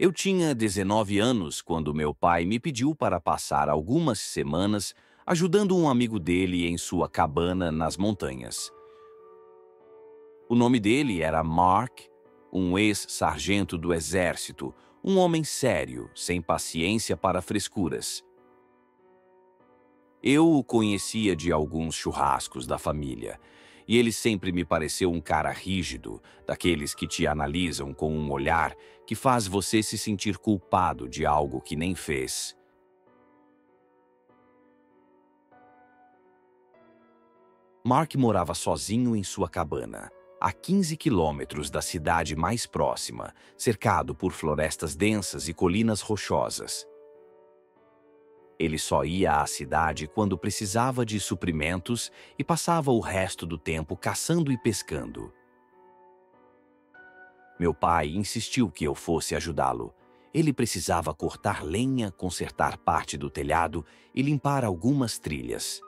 Eu tinha 19 anos quando meu pai me pediu para passar algumas semanas ajudando um amigo dele em sua cabana nas montanhas. O nome dele era Mark, um ex-sargento do exército, um homem sério, sem paciência para frescuras. Eu o conhecia de alguns churrascos da família, e ele sempre me pareceu um cara rígido, daqueles que te analisam com um olhar que faz você se sentir culpado de algo que nem fez. Mark morava sozinho em sua cabana, a 15 quilômetros da cidade mais próxima, cercado por florestas densas e colinas rochosas. Ele só ia à cidade quando precisava de suprimentos e passava o resto do tempo caçando e pescando. Meu pai insistiu que eu fosse ajudá-lo. Ele precisava cortar lenha, consertar parte do telhado e limpar algumas trilhas.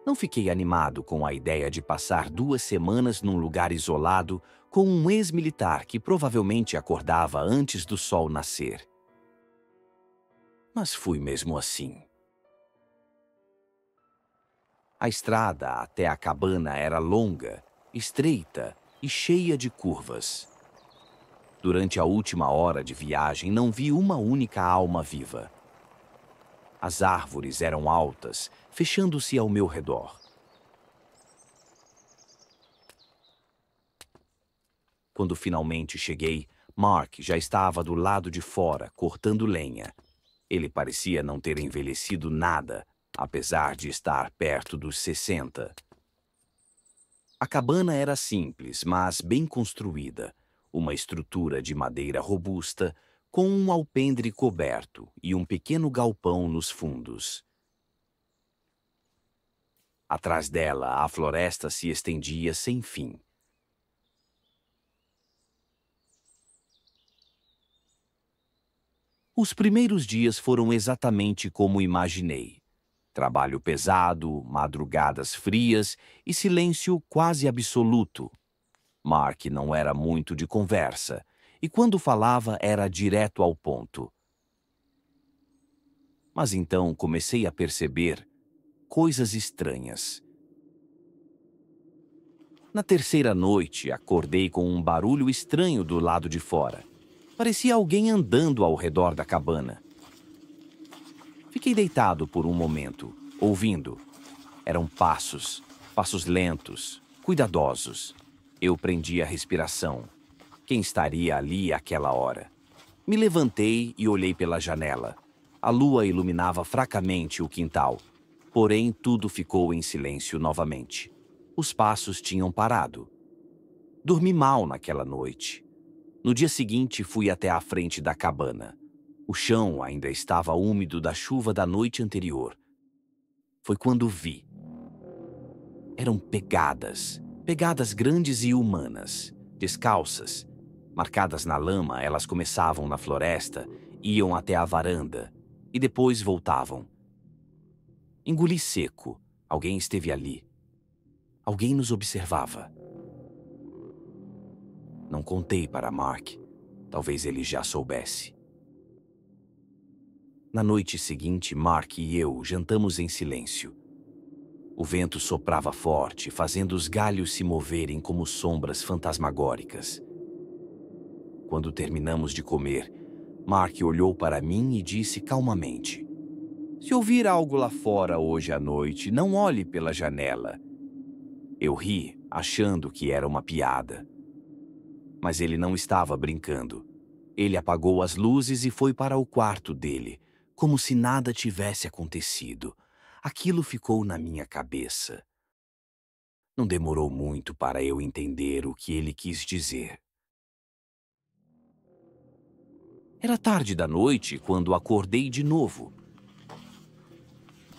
Não fiquei animado com a ideia de passar 2 semanas num lugar isolado com um ex-militar que provavelmente acordava antes do sol nascer. Mas fui mesmo assim. A estrada até a cabana era longa, estreita e cheia de curvas. Durante a última hora de viagem, não vi uma única alma viva. As árvores eram altas, fechando-se ao meu redor. Quando finalmente cheguei, Mark já estava do lado de fora, cortando lenha. Ele parecia não ter envelhecido nada, apesar de estar perto dos 60. A cabana era simples, mas bem construída. Uma estrutura de madeira robusta, com um alpendre coberto e um pequeno galpão nos fundos. Atrás dela, a floresta se estendia sem fim. Os primeiros dias foram exatamente como imaginei. Trabalho pesado, madrugadas frias e silêncio quase absoluto. Mark não era muito de conversa, e quando falava era direto ao ponto. Mas então comecei a perceber coisas estranhas. Na terceira noite, acordei com um barulho estranho do lado de fora. Parecia alguém andando ao redor da cabana. Fiquei deitado por um momento, ouvindo. Eram passos, passos lentos, cuidadosos. Eu prendi a respiração. Quem estaria ali àquela hora? Me levantei e olhei pela janela. A lua iluminava fracamente o quintal. Porém, tudo ficou em silêncio novamente. Os passos tinham parado. Dormi mal naquela noite. No dia seguinte, fui até a frente da cabana. O chão ainda estava úmido da chuva da noite anterior. Foi quando vi. Eram pegadas, pegadas grandes e humanas, descalças. Marcadas na lama, elas começavam na floresta, iam até a varanda e depois voltavam. Engoli seco. Alguém esteve ali. Alguém nos observava. Não contei para Mark. Talvez ele já soubesse. Na noite seguinte, Mark e eu jantamos em silêncio. O vento soprava forte, fazendo os galhos se moverem como sombras fantasmagóricas. Quando terminamos de comer, Mark olhou para mim e disse calmamente: "Se ouvir algo lá fora hoje à noite, não olhe pela janela." Eu ri, achando que era uma piada. Mas ele não estava brincando. Ele apagou as luzes e foi para o quarto dele, como se nada tivesse acontecido. Aquilo ficou na minha cabeça. Não demorou muito para eu entender o que ele quis dizer. Era tarde da noite quando acordei de novo.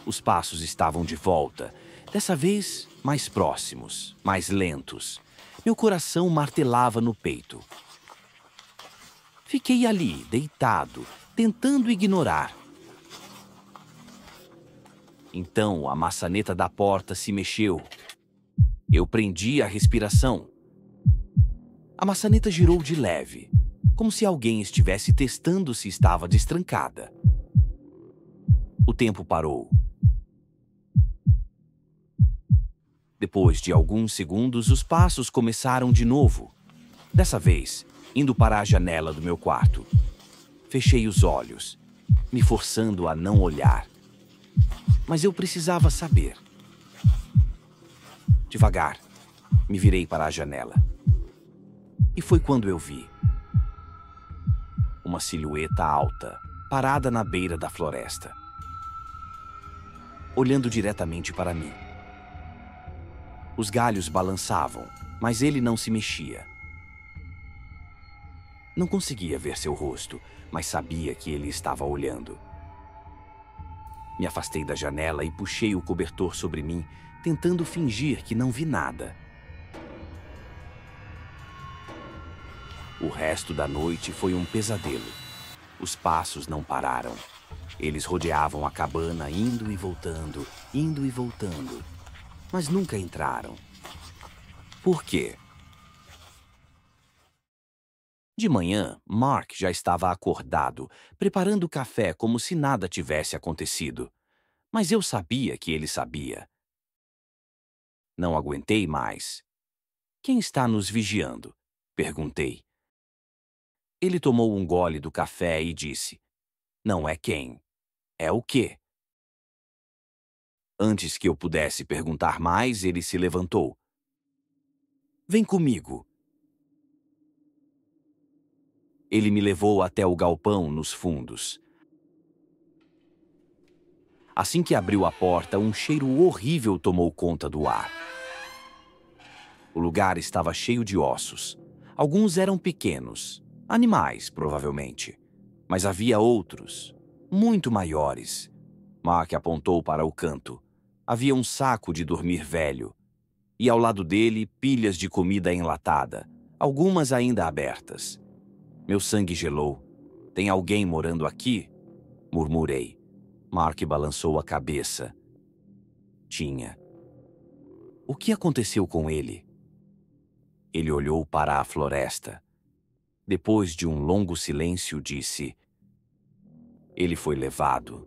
Os passos estavam de volta, dessa vez mais próximos, mais lentos. Meu coração martelava no peito. Fiquei ali, deitado, tentando ignorar. Então a maçaneta da porta se mexeu. Eu prendi a respiração. A maçaneta girou de leve. como se alguém estivesse testando se estava destrancada. O tempo parou. Depois de alguns segundos, os passos começaram de novo. Dessa vez, indo para a janela do meu quarto. Fechei os olhos, me forçando a não olhar. Mas eu precisava saber. Devagar, me virei para a janela. E foi quando eu vi uma silhueta alta, parada na beira da floresta, olhando diretamente para mim. Os galhos balançavam, mas ele não se mexia. Não conseguia ver seu rosto, mas sabia que ele estava olhando. Me afastei da janela e puxei o cobertor sobre mim, tentando fingir que não vi nada. O resto da noite foi um pesadelo. Os passos não pararam. Eles rodeavam a cabana, indo e voltando, mas nunca entraram. Por quê? De manhã, Mark já estava acordado, preparando café como se nada tivesse acontecido. Mas eu sabia que ele sabia. Não aguentei mais. Quem está nos vigiando? Perguntei. Ele tomou um gole do café e disse: Não é quem, é o quê? Antes que eu pudesse perguntar mais, ele se levantou. Vem comigo. Ele me levou até o galpão nos fundos. Assim que abriu a porta, um cheiro horrível tomou conta do ar. O lugar estava cheio de ossos. Alguns eram pequenos, animais, provavelmente. Mas havia outros, muito maiores. Mark apontou para o canto. Havia um saco de dormir velho. E ao lado dele, pilhas de comida enlatada, algumas ainda abertas. Meu sangue gelou. Tem alguém morando aqui? Murmurei. Mark balançou a cabeça. Tinha. O que aconteceu com ele? Ele olhou para a floresta. Depois de um longo silêncio, disse: Ele foi levado.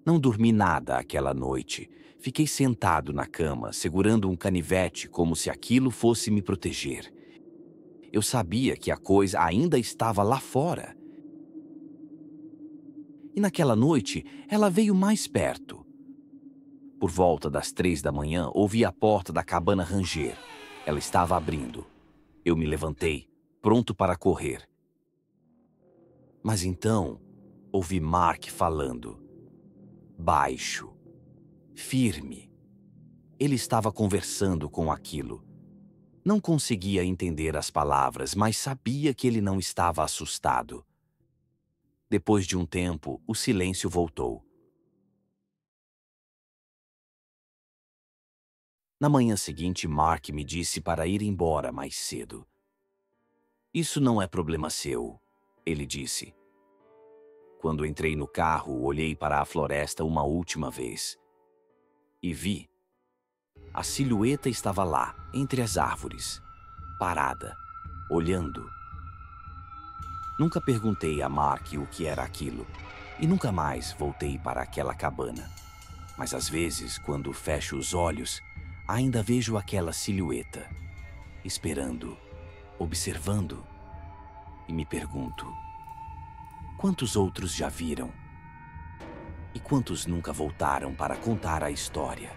Não dormi nada aquela noite. Fiquei sentado na cama, segurando um canivete como se aquilo fosse me proteger. Eu sabia que a coisa ainda estava lá fora. E naquela noite, ela veio mais perto. Por volta das 3 da manhã, ouvi a porta da cabana ranger. Ela estava abrindo. Eu me levantei, pronto para correr. Mas então, ouvi Mark falando. Baixo. Firme. Ele estava conversando com aquilo. Não conseguia entender as palavras, mas sabia que ele não estava assustado. Depois de um tempo, o silêncio voltou. Na manhã seguinte, Mark me disse para ir embora mais cedo. Isso não é problema seu, ele disse. Quando entrei no carro, olhei para a floresta uma última vez. E vi. A silhueta estava lá, entre as árvores, parada, olhando. Nunca perguntei a Mark o que era aquilo, e nunca mais voltei para aquela cabana. Mas às vezes, quando fecho os olhos, ainda vejo aquela silhueta, esperando, observando, e me pergunto: quantos outros já viram? E quantos nunca voltaram para contar a história?